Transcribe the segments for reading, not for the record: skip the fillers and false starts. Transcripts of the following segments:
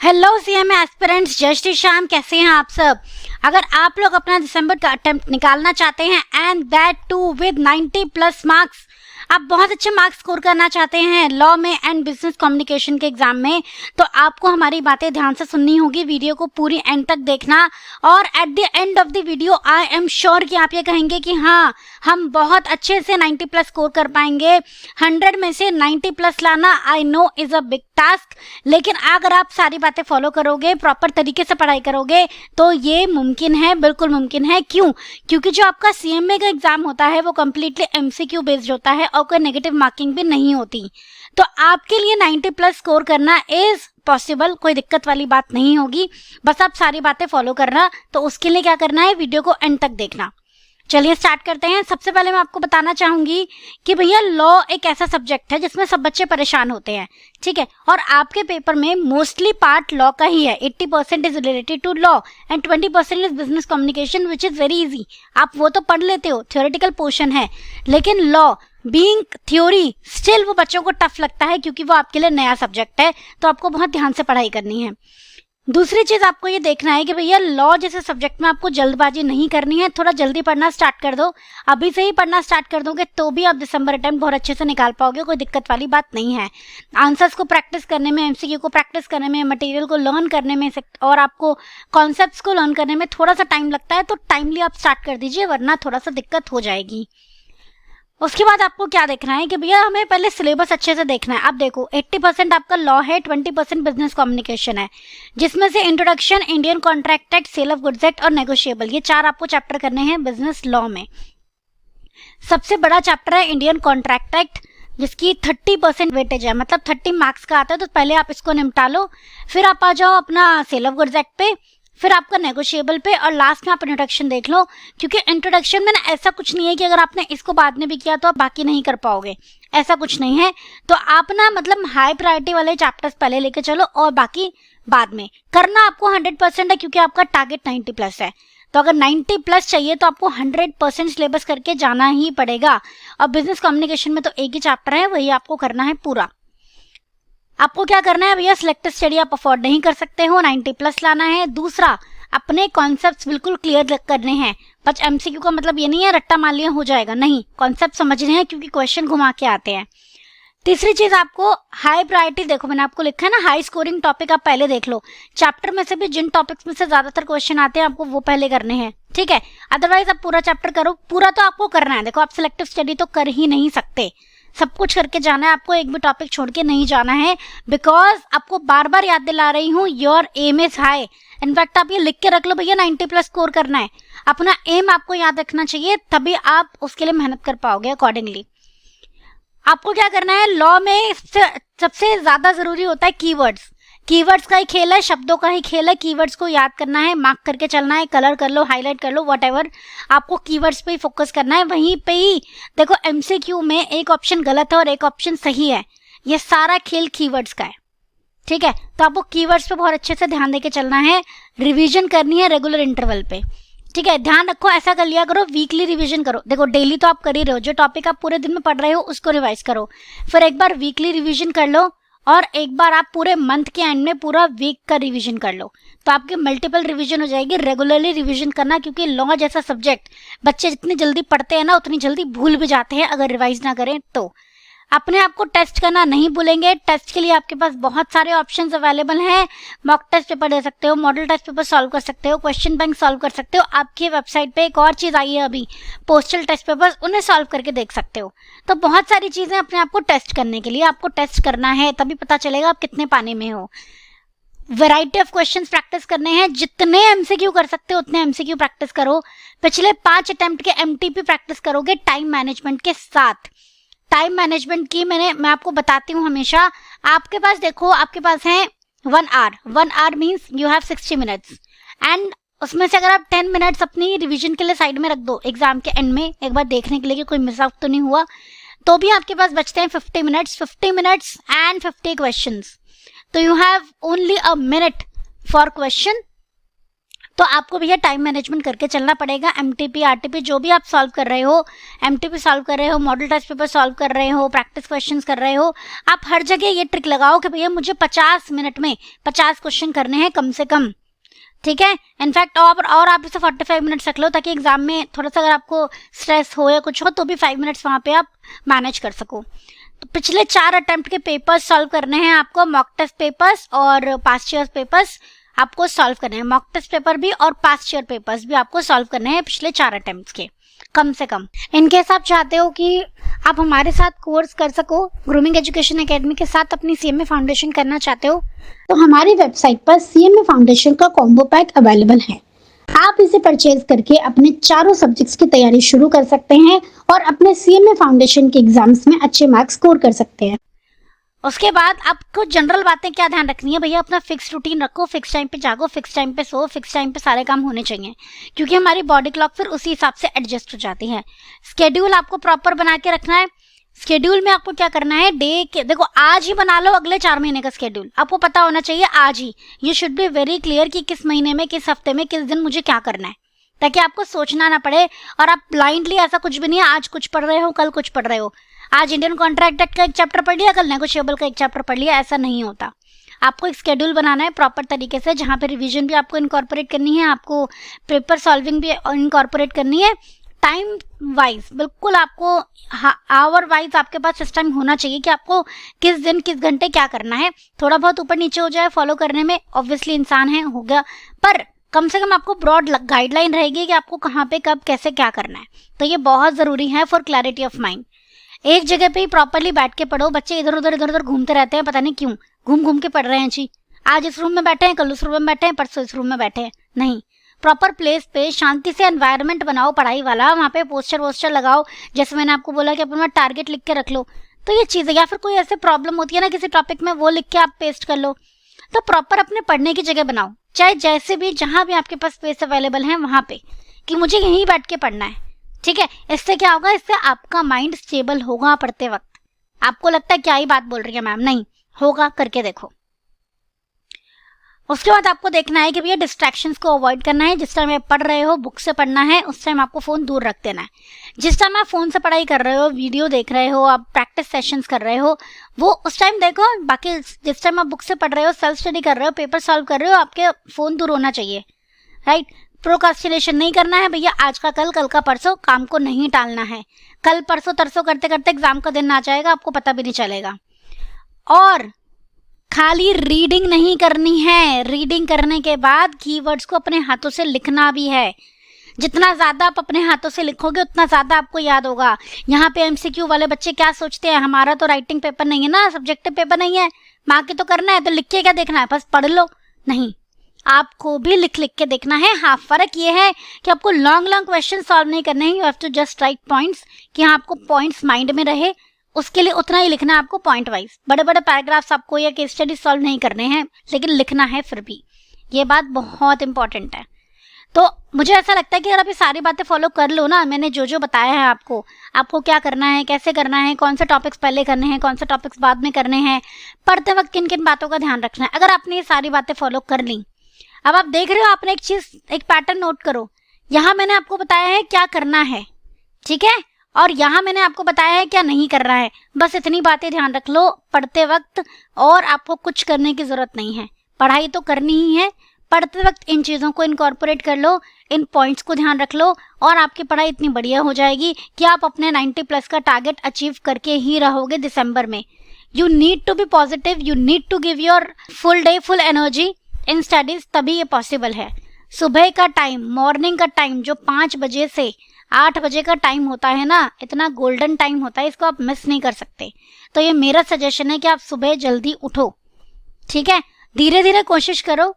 Hello CMA aspirants, जय श्री श्याम। कैसे हैं आप सब? अगर आप लोग अपना दिसंबर का अटेम्प्ट निकालना चाहते हैं and that to with 90+ marks, आप बहुत अच्छे मार्क्स स्कोर करना चाहते हैं लॉ में एंड बिजनेस कम्युनिकेशन के एग्जाम में, तो आपको हमारी बातें ध्यान से सुननी होगी। वीडियो को पूरी एंड तक देखना और at the end of the video I am sure कि आप ये कहेंगे कि हाँ, हम बहुत अच्छे से 90+ स्कोर कर पाएंगे। 100 में से 90+ लाना I know is a big task, लेकिन अगर आप सारी बातें फॉलो करोगे, प्रॉपर तरीके से पढ़ाई करोगे, तो ये मुमकिन है, बिल्कुल मुमकिन है। क्यों? क्योंकि जो आपका सीएमए का एग्जाम होता है वो कम्प्लीटली एमसीक्यू बेस्ड होता है और कोई नेगेटिव मार्किंग भी नहीं होती। तो आपके लिए 90+ स्कोर करना इज पॉसिबल, कोई दिक्कत वाली बात नहीं होगी। बस आप सारी बातें फॉलो करना। तो उसके लिए क्या करना है, वीडियो को एंड तक देखना। चलिए स्टार्ट करते हैं। सबसे पहले मैं आपको बताना चाहूंगी कि भैया लॉ एक ऐसा सब्जेक्ट है जिसमें सब बच्चे परेशान होते हैं, ठीक है। और आपके पेपर में मोस्टली पार्ट लॉ का ही है। 80% is related to law and 20% is business communication which is very easy. आप वो तो पढ़ लेते हो, थ्योरेटिकल पोर्शन है, लेकिन लॉ बीइंग थ्योरी स्टिल वो बच्चों को टफ लगता है क्योंकि वो आपके लिए नया सब्जेक्ट है। तो आपको बहुत ध्यान से पढ़ाई करनी है। दूसरी चीज आपको ये देखना है कि भैया लॉ जैसे सब्जेक्ट में आपको जल्दबाजी नहीं करनी है। थोड़ा जल्दी पढ़ना स्टार्ट कर दो। अभी से ही पढ़ना स्टार्ट कर दोगे तो भी आप दिसंबर अटेम्प्ट बहुत अच्छे से निकाल पाओगे, कोई दिक्कत वाली बात नहीं है। आंसर्स को प्रैक्टिस करने में, एमसीक्यू को प्रैक्टिस करने में, मटेरियल को लर्न करने में और आपको कॉन्सेप्ट्स को लर्न करने में थोड़ा सा टाइम लगता है, तो टाइमली आप स्टार्ट कर दीजिए, वरना थोड़ा सा दिक्कत हो जाएगी। उसके बाद आपको क्या देखना है कि भैया हमें पहले सिलेबस अच्छे से देखना है। अब देखो 80% आपका लॉ है, 20% बिजनेस कम्युनिकेशन है, जिसमें से introduction, Indian contract act, sale of goods act और नेगोशिएबल, ये 4 आपको चैप्टर करने हैं बिजनेस लॉ में। सबसे बड़ा चैप्टर है इंडियन कॉन्ट्रैक्ट एक्ट, जिसकी 30% वेटेज है, मतलब 30 मार्क्स का आता है। तो पहले आप इसको निपटा लो, फिर आप आ जाओ अपना सेल ऑफ गुड्स एक्ट पे, फिर आपका नेगोशिएबल पे, और लास्ट में आप इंट्रोडक्शन देख लो। क्योंकि इंट्रोडक्शन में ना ऐसा कुछ नहीं है कि अगर आपने इसको बाद में भी किया तो आप बाकी नहीं कर पाओगे, ऐसा कुछ नहीं है। तो आप ना मतलब हाई प्रायोरिटी वाले चैप्टर्स पहले लेके चलो और बाकी बाद में करना। आपको 100% है क्योंकि आपका टारगेट 90+ है। तो अगर 90+ चाहिए तो आपको 100% सिलेबस करके जाना ही पड़ेगा। और बिजनेस कम्युनिकेशन में तो एक ही चैप्टर है, वही आपको करना है पूरा। आपको क्या करना है भैया, सिलेक्टेड स्टडी आप अफोर्ड नहीं कर सकते हो, 90+ लाना है। दूसरा, अपने कॉन्सेप्ट्स बिल्कुल क्लियर करने हैं। बस एमसीक्यू का मतलब ये नहीं है रट्टा मार लिया हो जाएगा, नहीं, कॉन्सेप्ट समझने हैं क्योंकि क्वेश्चन घुमा के आते हैं। तीसरी चीज, आपको हाई प्रायोरिटी, देखो मैंने आपको लिखा है ना हाई स्कोरिंग टॉपिक, आप पहले देख लो। चैप्टर में से भी जिन टॉपिक्स में से ज्यादातर क्वेश्चन आते हैं आपको वो पहले करने हैं, ठीक है। अदरवाइज आप पूरा चैप्टर करो, पूरा तो आपको करना है। देखो आप सिलेक्टिव स्टडी तो कर ही नहीं सकते, सब कुछ करके जाना है आपको, एक भी टॉपिक छोड़ के नहीं जाना है। बिकॉज आपको बार बार याद दिला रही हूँ, your aim is high. In fact आप ये लिख के रख लो भैया, 90+ स्कोर करना है। अपना एम आपको याद रखना चाहिए, तभी आप उसके लिए मेहनत कर पाओगे अकॉर्डिंगली। आपको क्या करना है, लॉ में सबसे ज्यादा जरूरी होता है कीवर्ड्स। कीवर्ड्स का ही खेल है, शब्दों का ही खेल है। कीवर्ड्स को याद करना है, मार्क करके चलना है, कलर कर लो, हाईलाइट कर लो, व्हाटएवर, आपको कीवर्ड्स पे ही फोकस करना है। वहीं पे ही देखो एमसीक्यू में एक ऑप्शन गलत है और एक ऑप्शन सही है, ये सारा खेल कीवर्ड्स का है, ठीक है। तो आपको कीवर्ड्स पे बहुत अच्छे से ध्यान देके चलना है। रिवीजन करनी है रेगुलर इंटरवल पे, ठीक है। ध्यान रखो, ऐसा कर लिया करो, वीकली रिवीजन करो। देखो डेली तो आप कर ही रहे हो, जो टॉपिक आप पूरे दिन में पढ़ रहे हो उसको रिवाइज करो, फिर एक बार वीकली रिवीजन कर लो, और एक बार आप पूरे मंथ के एंड में पूरा वीक का रिवीजन कर लो। तो आपकी मल्टीपल रिवीजन हो जाएगी। रेगुलरली रिवीजन करना, क्योंकि लॉ जैसा सब्जेक्ट बच्चे जितनी जल्दी पढ़ते हैं ना उतनी जल्दी भूल भी जाते हैं अगर रिवाइज ना करें तो। अपने आप को टेस्ट करना नहीं भूलेंगे। टेस्ट के लिए आपके पास बहुत सारे ऑप्शंस अवेलेबल हैं। मॉक टेस्ट पेपर दे सकते हो, मॉडल टेस्ट पेपर सॉल्व कर सकते हो, क्वेश्चन बैंक सॉल्व कर सकते हो। आपकी वेबसाइट पे एक और चीज आई है अभी, पोस्टल टेस्ट पेपर्स, उन्हें सॉल्व करके देख सकते हो। तो बहुत सारी चीजें अपने आप को टेस्ट करने के लिए आपको टेस्ट करना है, तभी पता चलेगा आप कितने पानी में हो। वैरायटी ऑफ क्वेश्चंस प्रैक्टिस करने हैं, जितने एमसीक्यू कर सकते हो उतने एमसीक्यू प्रैक्टिस करो। पिछले 5 अटेम्प्ट के एमटीपी प्रैक्टिस करोगे टाइम मैनेजमेंट के साथ। टाइम मैनेजमेंट की मैं आपको बताती हूँ हमेशा। आपके पास देखो, आपके पास है 1 hour. 1 hour means you have 60 minutes, and उसमें से अगर आप 10 मिनट्स अपनी रिवीजन के लिए साइड में रख दो, एग्जाम के एंड में एक बार देखने के लिए कि कोई मिस आउट तो नहीं हुआ, तो भी आपके पास बचते हैं 50 मिनट्स। 50 मिनट्स एंड 50 क्वेश्चंस, तो you have only a minute for question. तो आपको भैया टाइम मैनेजमेंट करके चलना पड़ेगा। एमटीपी आरटीपी जो भी आप सॉल्व कर रहे हो, एमटीपी सॉल्व कर रहे हो, मॉडल टेस्ट पेपर सॉल्व कर रहे हो, प्रैक्टिस क्वेश्चंस कर रहे हो, आप हर जगह ये ट्रिक लगाओ कि भैया मुझे 50 मिनट में 50 क्वेश्चन करने हैं कम से कम, ठीक है। इनफैक्ट और आप इसे 45 मिनट्स रख लो, ताकि एग्जाम में थोड़ा सा अगर आपको स्ट्रेस हो या कुछ हो तो भी 5 मिनट्स वहाँ पे आप मैनेज कर सको। तो पिछले 4 अटेम्प्ट के पेपर्स सॉल्व करने हैं आपको, मॉक टेस्ट पेपर्स और पास्ट ईयर पेपर्स आपको सॉल्व करने हैं। मॉक टेस्ट पेपर भी और पास्ट ईयर पेपर्स भी आपको सॉल्व करने हैं पिछले 4 अटेम्प्ट्स के कम से कम। इनकेस आप चाहते हो कि आप हमारे साथ कोर्स कर सको, ग्रूमिंग एजुकेशन एकेडमी के साथ अपनी सीएमए फाउंडेशन करना चाहते हो, तो हमारी वेबसाइट पर सीएमए फाउंडेशन का कॉम्बो पैक अवेलेबल है। आप इसे परचेज करके अपने चारों सब्जेक्ट्स की तैयारी शुरू कर सकते हैं और अपने सीएमए फाउंडेशन के एग्जाम्स में अच्छे मार्क्स स्कोर कर सकते हैं। उसके बाद आपको जनरल बातें क्या ध्यान रखनी है भैया, अपना फिक्स रूटीन रखो, फिक्स टाइम पे जागो, फिक्स टाइम पे सो, फिक्स टाइम पे सारे काम होने चाहिए, क्योंकि हमारी बॉडी क्लॉक फिर उसी हिसाब से एडजस्ट हो जाती है। स्केड्यूल आपको प्रॉपर बना के रखना है। स्केड्यूल में आपको क्या करना है, डे के देखो आज ही बना लो अगले 4 महीने का स्केड्यूल, आपको पता होना चाहिए आज ही। You should be very clear कि किस महीने में, किस हफ्ते में, किस दिन मुझे क्या करना है, ताकि आपको सोचना ना पड़े और आप ब्लाइंडली, ऐसा कुछ भी नहीं है आज कुछ पढ़ रहे हो कल कुछ पढ़ रहे हो, आज इंडियन कॉन्ट्रैक्ट एक्ट का एक चैप्टर पढ़ लिया, कल नेगोशिएबल का एक चैप्टर पढ़ लिया, ऐसा नहीं होता। आपको एक स्केड्यूल बनाना है प्रॉपर तरीके से, जहाँ पे रिवीजन भी आपको इनकॉर्पोरेट करनी है, आपको पेपर सॉल्विंग भी इनकॉर्पोरेट करनी है। टाइम वाइज बिल्कुल आपको आवर वाइज आपके पास सिस्टम होना चाहिए कि आपको किस दिन किस घंटे क्या करना है। थोड़ा बहुत ऊपर नीचे हो जाए फॉलो करने में, ऑब्वियसली इंसान है, हो गया, पर कम से कम आपको ब्रॉड गाइडलाइन रहेगी कि आपको कहाँ पे कब कैसे क्या करना है। तो ये बहुत ज़रूरी है फॉर क्लैरिटी ऑफ माइंड। एक जगह पे ही प्रॉपरली बैठ के पढ़ो। बच्चे इधर उधर घूमते रहते हैं, पता नहीं क्यों घूम घूम के पढ़ रहे हैं जी, आज इस रूम में बैठे हैं, कल उस रूम में बैठे हैं, परसों इस रूम में बैठे हैं। नहीं, प्रॉपर प्लेस पे शांति से एनवायरनमेंट बनाओ पढ़ाई वाला, वहाँ पे पोस्टर वोस्टर लगाओ, जैसे मैंने आपको बोला कि अपना टारगेट लिख के रख लो। तो ये चीज़ें, या फिर कोई ऐसे प्रॉब्लम होती है ना किसी टॉपिक में, वो लिख के आप पेस्ट कर लो। तो प्रॉपर अपने पढ़ने की जगह बनाओ, चाहे जैसे भी, जहाँ भी आपके पास स्पेस अवेलेबल है वहाँ पे, कि मुझे यहीं बैठ के पढ़ना है, ठीक है। इससे क्या होगा, इससे आपका माइंड स्टेबल होगा पढ़ते वक्त। आपको लगता है क्या ही बात बोल रही है मैम, नहीं होगा, करके देखो। उसके बाद आपको देखना है कि भैया डिस्ट्रैक्शंस को अवॉइड करना है। जिस टाइम आप पढ़ रहे हो, बुक से पढ़ना है, उस टाइम आपको फ़ोन दूर रख देना है। जिस टाइम आप फ़ोन से पढ़ाई कर रहे हो, वीडियो देख रहे हो, आप प्रैक्टिस सेशंस कर रहे हो, वो उस टाइम देखो। बाकी जिस टाइम आप बुक से पढ़ रहे हो, सेल्फ स्टडी कर रहे हो, पेपर सॉल्व कर रहे हो, आपके फ़ोन दूर होना चाहिए, राइट। प्रोकास्टिनेशन नहीं करना है भैया, आज का कल, कल का परसों, काम को नहीं टालना है। कल परसों तरसों करते करते एग्जाम का दिन आ जाएगा, आपको पता भी नहीं चलेगा। और खाली रीडिंग नहीं करनी है, रीडिंग करने के बाद कीवर्ड्स को अपने हाथों से लिखना भी है। जितना ज़्यादा आप अपने हाथों से लिखोगे उतना ज़्यादा आपको याद होगा। यहाँ पे एमसीक्यू वाले बच्चे क्या सोचते हैं, हमारा तो राइटिंग पेपर नहीं है ना, सब्जेक्टिव पेपर नहीं है, माँ की तो करना है, तो लिख के क्या देखना है, बस पढ़ लो। नहीं, आपको भी लिख लिख के देखना है। हाँ, फर्क ये है कि आपको लॉन्ग लॉन्ग क्वेश्चन सॉल्व नहीं करने हैं, you have to just write points, कि हाँ आपको पॉइंट्स माइंड में रहे, उसके लिए उतना ही लिखना है आपको पॉइंट वाइज। बड़े बड़े पैराग्राफ्स आपको या केस स्टडी सॉल्व नहीं करने हैं, लेकिन लिखना है फिर भी। ये बात बहुत इंपॉर्टेंट है। तो मुझे ऐसा लगता है कि अगर आप ये सारी बातें फॉलो कर लो ना, मैंने जो जो बताया है आपको क्या करना है, कैसे करना है, कौन से टॉपिक्स पहले करने हैं, कौन से टॉपिक्स बाद में करने हैं, पढ़ते वक्त किन किन बातों का ध्यान रखना है, अगर आपने ये सारी बातें फॉलो कर ली, अब आप देख रहे हो, आपने एक चीज, एक पैटर्न नोट करो। यहाँ मैंने आपको बताया है क्या करना है, ठीक है, और यहाँ मैंने आपको बताया है क्या नहीं करना है। बस इतनी बातें ध्यान रख लो पढ़ते वक्त, और आपको कुछ करने की जरूरत नहीं है। पढ़ाई तो करनी ही है, पढ़ते वक्त इन चीज़ों को इनकॉर्पोरेट कर लो, इन पॉइंट्स को ध्यान रख लो, और आपकी पढ़ाई इतनी बढ़िया हो जाएगी कि आप अपने 90+ का टारगेट अचीव करके ही रहोगे दिसंबर में। You need to be positive, you need to give your full day, full energy in studies, तभी ये पॉसिबल है। सुबह का टाइम, मॉर्निंग का टाइम, जो 5 बजे से 8 बजे का टाइम होता है ना, इतना गोल्डन टाइम होता है, इसको आप मिस नहीं कर सकते। तो ये मेरा सजेशन है कि आप सुबह जल्दी उठो, ठीक है। धीरे धीरे कोशिश करो,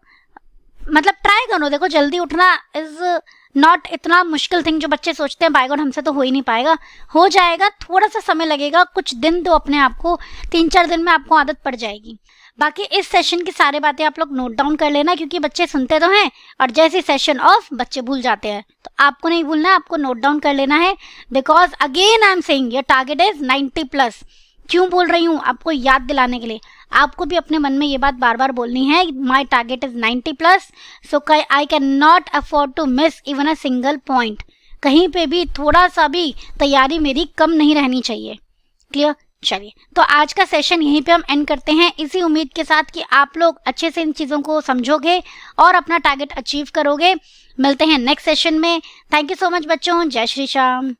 मतलब ट्राई करो। देखो, जल्दी उठना इज नॉट इतना मुश्किल थिंग जो बच्चे सोचते हैं, बाय गॉड हमसे तो हो ही नहीं पाएगा। हो जाएगा, थोड़ा सा समय लगेगा, कुछ दिन दो अपने आप को, 3-4 दिन में आपको आदत पड़ जाएगी। बाकी इस सेशन की सारी बातें आप लोग नोट डाउन कर लेना, क्योंकि बच्चे सुनते तो हैं और जैसे सेशन ऑफ बच्चे भूल जाते हैं। तो आपको नहीं भूलना है, आपको नोट डाउन कर लेना है, because again I am saying your target is 90+। क्यों बोल रही हूँ, आपको याद दिलाने के लिए। आपको भी अपने मन में ये बात बार बार बोलनी है, my target is 90+, so I can not afford to miss even a single point. कहीं पे भी थोड़ा सा भी तैयारी मेरी कम नहीं रहनी चाहिए। क्लियर? चलिए, तो आज का सेशन यहीं पे हम एंड करते हैं, इसी उम्मीद के साथ कि आप लोग अच्छे से इन चीज़ों को समझोगे और अपना टारगेट अचीव करोगे। मिलते हैं नेक्स्ट सेशन में। थैंक यू सो मच बच्चों। जय श्री श्याम।